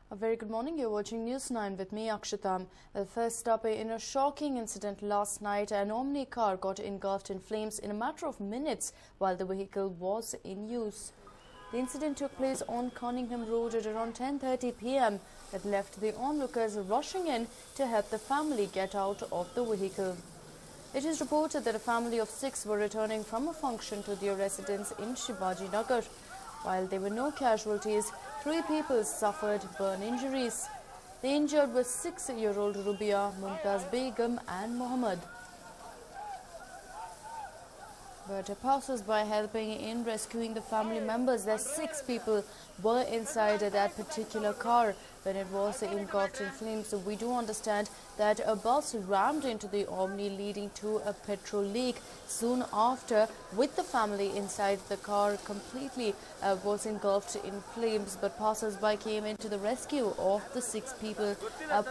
A very good morning. You're watching News 9 with me, Akshitam. First up, in a shocking incident last night, an Omni car got engulfed in flames in a matter of minutes while the vehicle was in use. The incident took place on Cunningham Road at around 10:30 p.m. It left the onlookers rushing in to help the family get out of the vehicle. It is reported that a family of 6 were returning from a function to their residence in Shivaji Nagar. While there were no casualties, 3 people suffered burn injuries. The injured were 6-year-old Rubia, Mumtaz Begum and Mohammed. But passers-by helping in rescuing the family members, there 6 people were inside that particular car when it was engulfed in flames. So we do understand that a bus rammed into the Omni, leading to a petrol leak. Soon after, with the family inside, the car completely was engulfed in flames. But passers-by came into the rescue of the 6 people,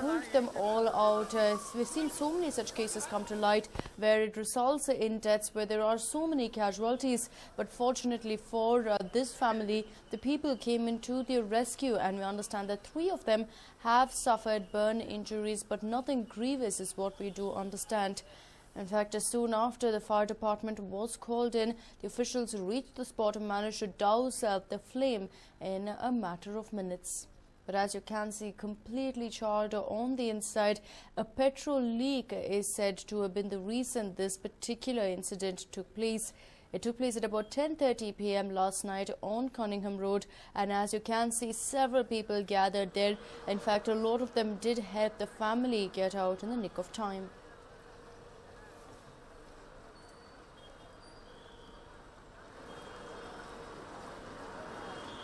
pulled them all out. We've seen so many such cases come to light where it results in deaths, where there are so many casualties. But fortunately for this family, the people came into their rescue, and we understand that 3 of them have suffered burn injuries, but nothing grievous is what we do understand. In fact, soon after the fire department was called in, the officials reached the spot and managed to douse the flame in a matter of minutes. But as you can see, completely charred on the inside. A petrol leak is said to have been the reason this particular incident took place. It took place at about 10:30 p.m. last night on Cunningham Road, and as you can see, several people gathered there. In fact, a lot of them did help the family get out in the nick of time.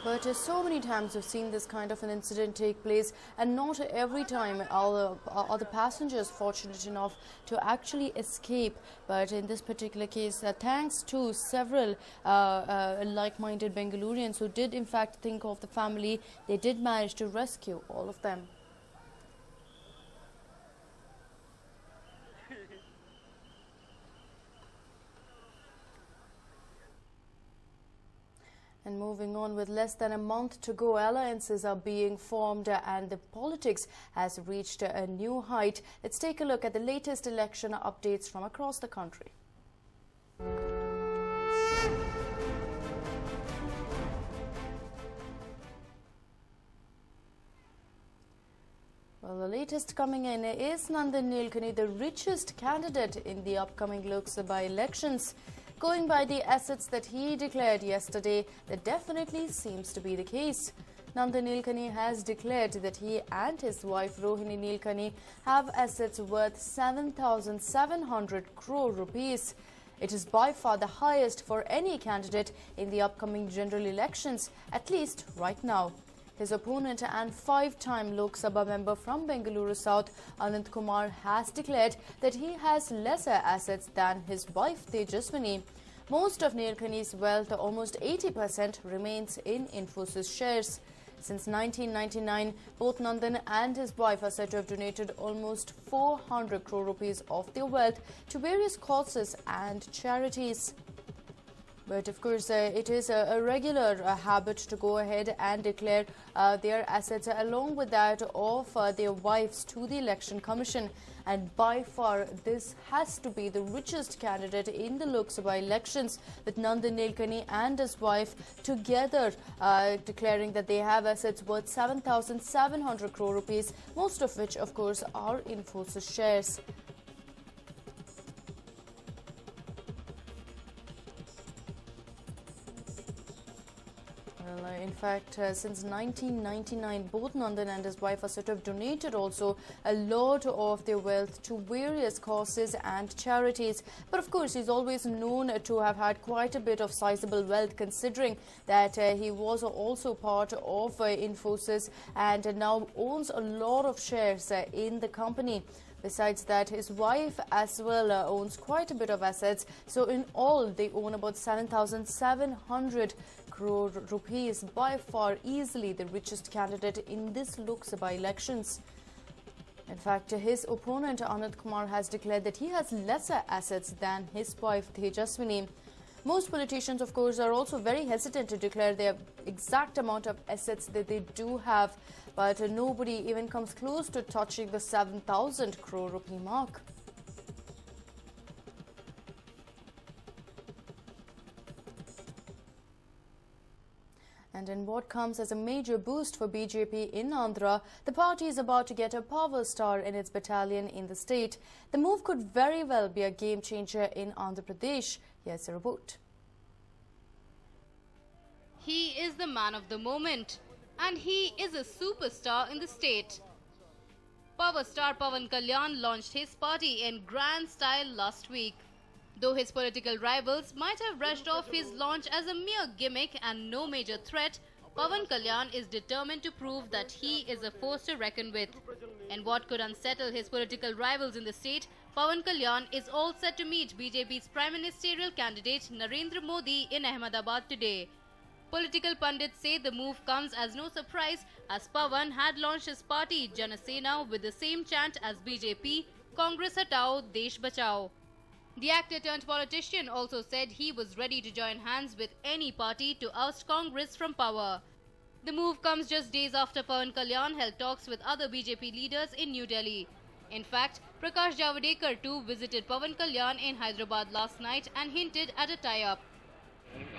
But so many times we've seen this kind of an incident take place, and not every time are the passengers fortunate enough to actually escape. But in this particular case, thanks to several like-minded Bengalurians who did in fact think of the family, they did manage to rescue all of them. And moving on, with less than a month to go, alliances are being formed and the politics has reached a new height. Let's take a look at the latest election updates from across the country. Well, the latest coming in is Nandan Nilekani, the richest candidate in the upcoming Lok Sabha elections. Going by the assets that he declared yesterday, that definitely seems to be the case. Nandan Nilekani has declared that he and his wife Rohini Nilekani have assets worth 7,700 crore rupees. It is by far the highest for any candidate in the upcoming general elections, at least right now. His opponent and 5-time Lok Sabha member from Bengaluru South, Anant Kumar, has declared that he has lesser assets than his wife Tejaswini. Most of Nilekani's wealth, almost 80%, remains in Infosys shares. Since 1999, both Nandan and his wife are said to have donated almost 400 crore rupees of their wealth to various causes and charities. But of course, it is a regular habit to go ahead and declare their assets along with that of their wives to the Election Commission. And by far, this has to be the richest candidate in the Lok Sabha elections, with Nandan Nilekani and his wife together declaring that they have assets worth 7,700 crore rupees, most of which, of course, are Infosys shares. In fact, since 1999, both Nandan and his wife are said to have donated also a lot of their wealth to various causes and charities. But of course, he's always known to have had quite a bit of sizable wealth, considering that he was also part of Infosys and now owns a lot of shares in the company. Besides that, his wife as well owns quite a bit of assets. So in all, they own about 7,700 crore rupees, by far easily the richest candidate in this Lok Sabha elections. In fact, his opponent Anand Kumar has declared that he has lesser assets than his wife Tejaswini. Most politicians, of course, are also very hesitant to declare their exact amount of assets that they do have, but nobody even comes close to touching the 7,000 crore rupee mark. And in what comes as a major boost for BJP in Andhra, the party is about to get a power star in its battalion in the state. The move could very well be a game changer in Andhra Pradesh. Here's a report. He is the man of the moment, and he is a superstar in the state. Power star Pawan Kalyan launched his party in grand style last week. Though his political rivals might have brushed off his launch as a mere gimmick and no major threat, Pawan Kalyan is determined to prove that he is a force to reckon with. And what could unsettle his political rivals in the state, Pawan Kalyan is all set to meet BJP's prime ministerial candidate Narendra Modi in Ahmedabad today. Political pundits say the move comes as no surprise, as Pawan had launched his party Jana Sena with the same chant as BJP, Congress Hatao, Desh Bachao. The actor turned politician also said he was ready to join hands with any party to oust Congress from power. The move comes just days after Pawan Kalyan held talks with other BJP leaders in New Delhi. In fact, Prakash Javadekar too visited Pawan Kalyan in Hyderabad last night and hinted at a tie-up.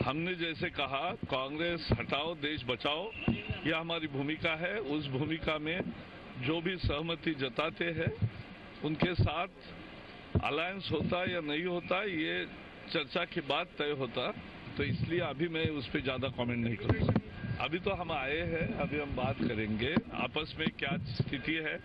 हमने जैसे कहा कांग्रेस हटाओ देश बचाओ, यह हमारी भूमिका है। उस भूमिका में जो भी सहमति जताते हैं उनके साथ अलायंस होता या नहीं होता ये चर्चा के बाद तय होता, तो इसलिए अभी मैं उस पर ज्यादा कमेंट नहीं करूंगा। अभी तो हम आए हैं, अभी हम बात करेंगे आपस में क्या स्थिति है।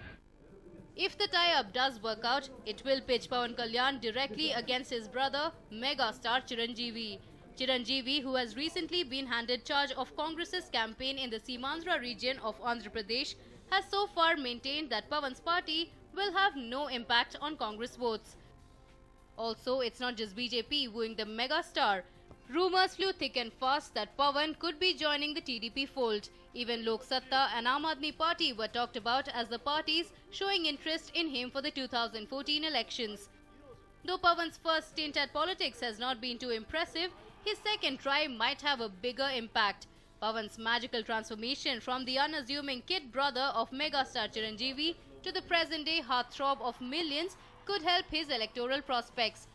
If the tie-up does work out, it will pitch Pawan Kalyan directly against his brother, mega star Chiranjeevi. Chiranjeevi, who has recently been handed charge of Congress's campaign in the Seemansra region of Andhra Pradesh, has so far maintained that Pawan's party will have no impact on Congress votes. Also, it's not just BJP wooing the mega star. Rumours flew thick and fast that Pawan could be joining the TDP fold. Even Lok Satta and Aam Aadmi Party were talked about as the parties showing interest in him for the 2014 elections. Though Pawan's first stint at politics has not been too impressive, his second try might have a bigger impact. Pawan's magical transformation from the unassuming kid brother of megastar Chiranjeevi to the present-day heartthrob of millions could help his electoral prospects.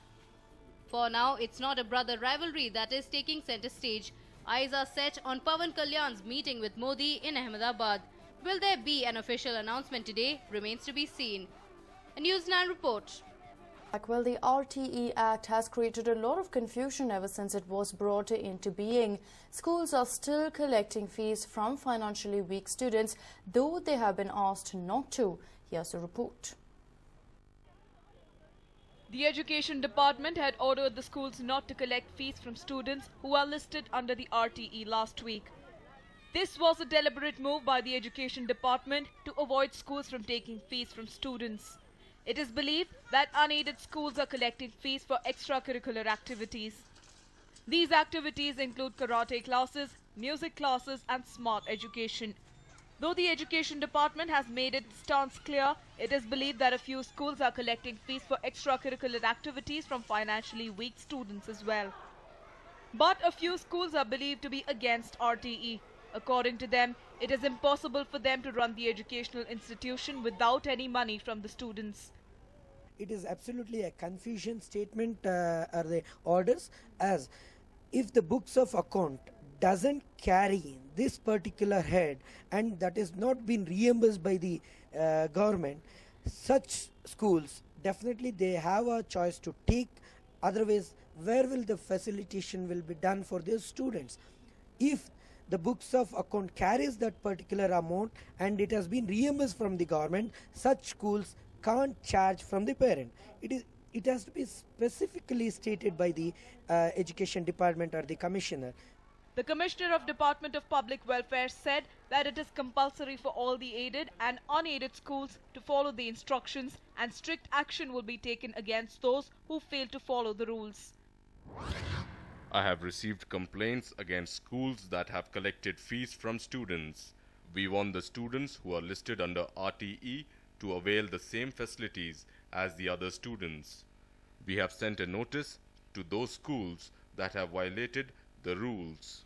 For now, it's not a brother rivalry that is taking center stage. Eyes are set on Pawan Kalyan's meeting with Modi in Ahmedabad. Will there be an official announcement today remains to be seen. A News9 report. Well, the RTE Act has created a lot of confusion ever since it was brought into being. Schools are still collecting fees from financially weak students, though they have been asked not to. Here's a report. The Education Department had ordered the schools not to collect fees from students who are listed under the RTE last week. This was a deliberate move by the Education Department to avoid schools from taking fees from students. It is believed that unaided schools are collecting fees for extracurricular activities. These activities include karate classes, music classes and smart education. Though the Education Department has made its stance clear, it is believed that a few schools are collecting fees for extracurricular activities from financially weak students as well. But a few schools are believed to be against RTE. According to them, it is impossible for them to run the educational institution without any money from the students. It is absolutely a confusion statement are the orders, as if the books of account doesn't carry this particular head and that is not been reimbursed by the government, such schools definitely they have a choice to take. Otherwise, where will the facilitation will be done for their students? If the books of account carries that particular amount and it has been reimbursed from the government, such schools can't charge from the parent. It has to be specifically stated by the Education Department or the Commissioner. The Commissioner of Department of Public Welfare said that it is compulsory for all the aided and unaided schools to follow the instructions, and strict action will be taken against those who fail to follow the rules. I have received complaints against schools that have collected fees from students. We want the students who are listed under RTE to avail the same facilities as the other students. We have sent a notice to those schools that have violated the rules.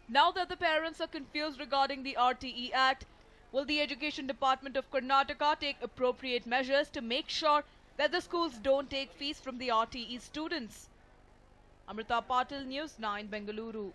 Now that the parents are confused regarding the RTE Act, will the Education Department of Karnataka take appropriate measures to make sure that the schools don't take fees from the RTE students? Amrita Patil, News 9, Bengaluru.